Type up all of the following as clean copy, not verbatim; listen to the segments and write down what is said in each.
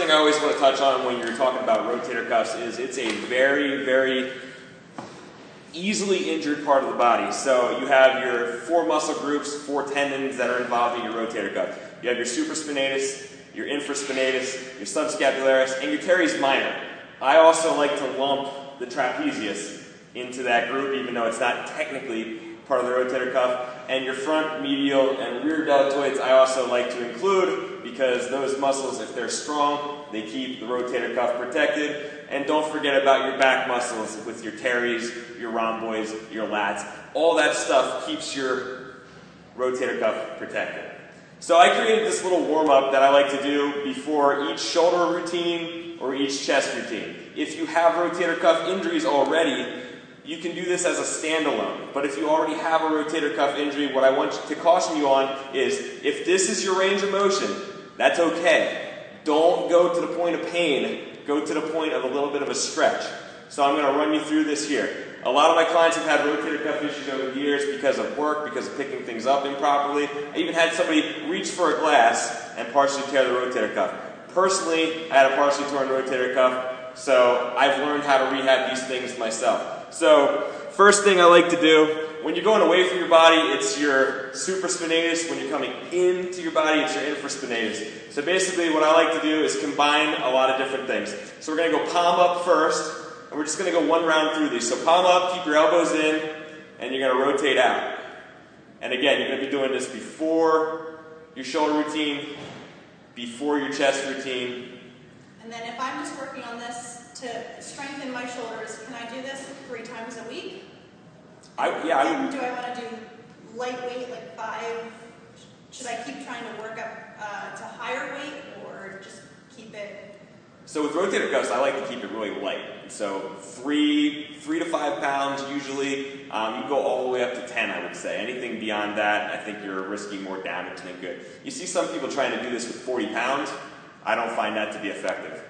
thing I always want to touch on when you're talking about rotator cuffs is it's a very, very easily injured part of the body. So you have your 4 muscle groups, 4 tendons that are involved in your rotator cuff. You have your supraspinatus, your infraspinatus, your subscapularis, and your teres minor. I also like to lump the trapezius into that group, even though it's not technically part of the rotator cuff. And your front, medial, and rear deltoids I also like to include because those muscles, if they're strong, they keep the rotator cuff protected. And don't forget about your back muscles with your teres, your rhomboids, your lats. All that stuff keeps your rotator cuff protected. So I created this little warm-up that I like to do before each shoulder routine or each chest routine. If you have rotator cuff injuries already, you can do this as a standalone. But if you already have a rotator cuff injury, what I want to caution you on is if this is your range of motion, that's okay. Don't go to the point of pain. Go to the point of a little bit of a stretch. So I'm going to run you through this here. A lot of my clients have had rotator cuff issues over the years because of work, because of picking things up improperly. I even had somebody reach for a glass and partially tear the rotator cuff. Personally, I had a partially torn rotator cuff, so I've learned how to rehab these things myself. So, first thing I like to do, when you're going away from your body, it's your supraspinatus. When you're coming into your body, it's your infraspinatus. So basically what I like to do is combine a lot of different things. So we're going to go palm up first, and we're just going to go one round through these. So palm up, keep your elbows in, and you're going to rotate out. And again, you're going to be doing this before your shoulder routine, before your chest routine. And then if I'm just working on this to strengthen my shoulders, can I do this 3 times a week? Do I want to do lightweight, like 5? Should I keep trying to work up to higher weight, or just keep it? So with rotator cuffs, I like to keep it really light. So 3 to 5 pounds usually. You can go all the way up to 10, I would say. Anything beyond that, I think you're risking more damage than good. You see some people trying to do this with 40 pounds. I don't find that to be effective.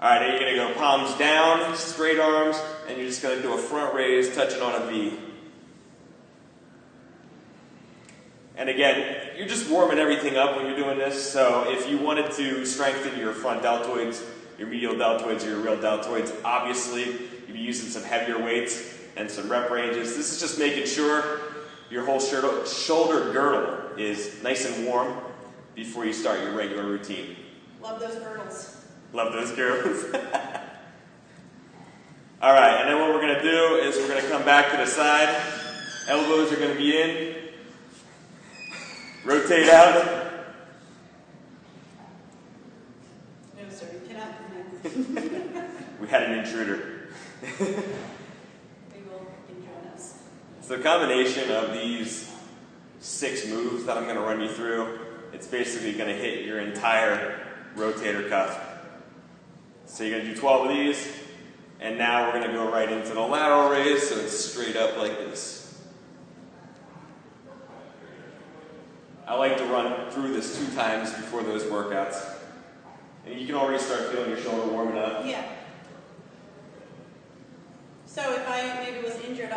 All right, now you're going to go palms down, straight arms, and you're just going to do a front raise, touching on a V. And again, you're just warming everything up when you're doing this. So if you wanted to strengthen your front deltoids, your medial deltoids, or your real deltoids, obviously you'd be using some heavier weights and some rep ranges. This is just making sure your whole shoulder girdle is nice and warm before you start your regular routine. Love those girdles. Love those girdles. All right, and then what we're going to do is we're going to come back to the side. Elbows are going to be in. Rotate out. No, sir, you cannot. We had an intruder. They will join us. So the combination of these 6 moves that I'm going to run you through, it's basically going to hit your entire rotator cuff. So you're going to do 12 of these, and now we're going to go right into the lateral raise, so it's straight up like this. I like to run through this 2 times before those workouts. And you can already start feeling your shoulder warming up. Yeah. So if I maybe was injured,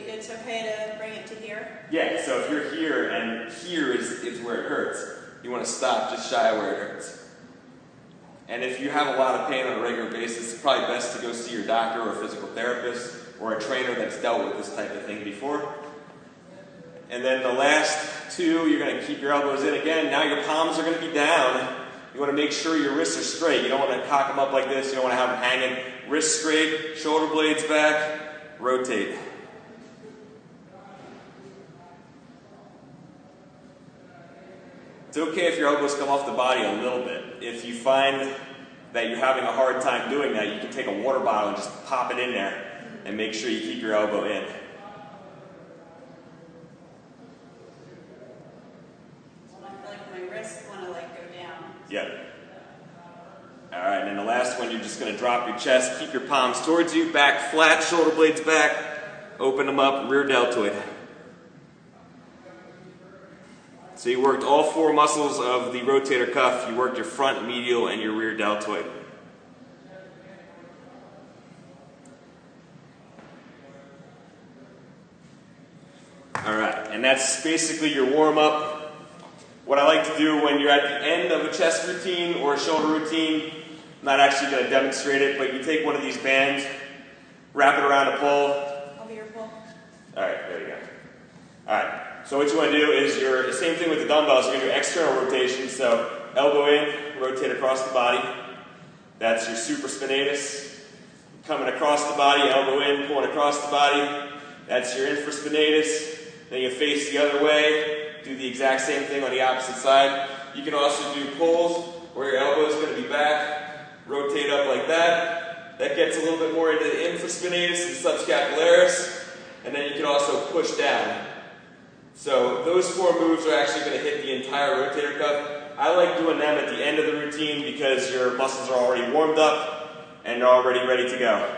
it's okay to bring it to here? Yeah, so if you're here, and here is where it hurts, you want to stop just shy of where it hurts. And if you have a lot of pain on a regular basis, it's probably best to go see your doctor or a physical therapist or a trainer that's dealt with this type of thing before. And then the last 2, you're going to keep your elbows in again. Now your palms are going to be down. You want to make sure your wrists are straight. You don't want to cock them up like this. You don't want to have them hanging. Wrists straight, shoulder blades back, rotate. It's okay if your elbows come off the body a little bit. If you find that you're having a hard time doing that, you can take a water bottle and just pop it in there and make sure you keep your elbow in. So I feel like my wrists want to go down. Yep. All right, and then the last one, you're just going to drop your chest, keep your palms towards you, back flat, shoulder blades back, open them up, rear deltoid. So you worked all 4 muscles of the rotator cuff. You worked your front, medial, and your rear deltoid. All right, and that's basically your warm-up. What I like to do when you're at the end of a chest routine or a shoulder routine, I'm not actually going to demonstrate it, but you take one of these bands, wrap it around a pole. I'll be your pole. Alright, there you go. Alright, so what you want to do is the same thing with the dumbbells, you're going to do external rotation, so elbow in, rotate across the body. That's your supraspinatus. Coming across the body, elbow in, pulling across the body. That's your infraspinatus. Then you face the other way, do the exact same thing on the opposite side. You can also do pulls where your elbow is going to be back, rotate up like that. That gets a little bit more into the infraspinatus and subscapularis. And then you can also push down. So those 4 moves are actually going to hit the entire rotator cuff. I like doing them at the end of the routine because your muscles are already warmed up and are already ready to go.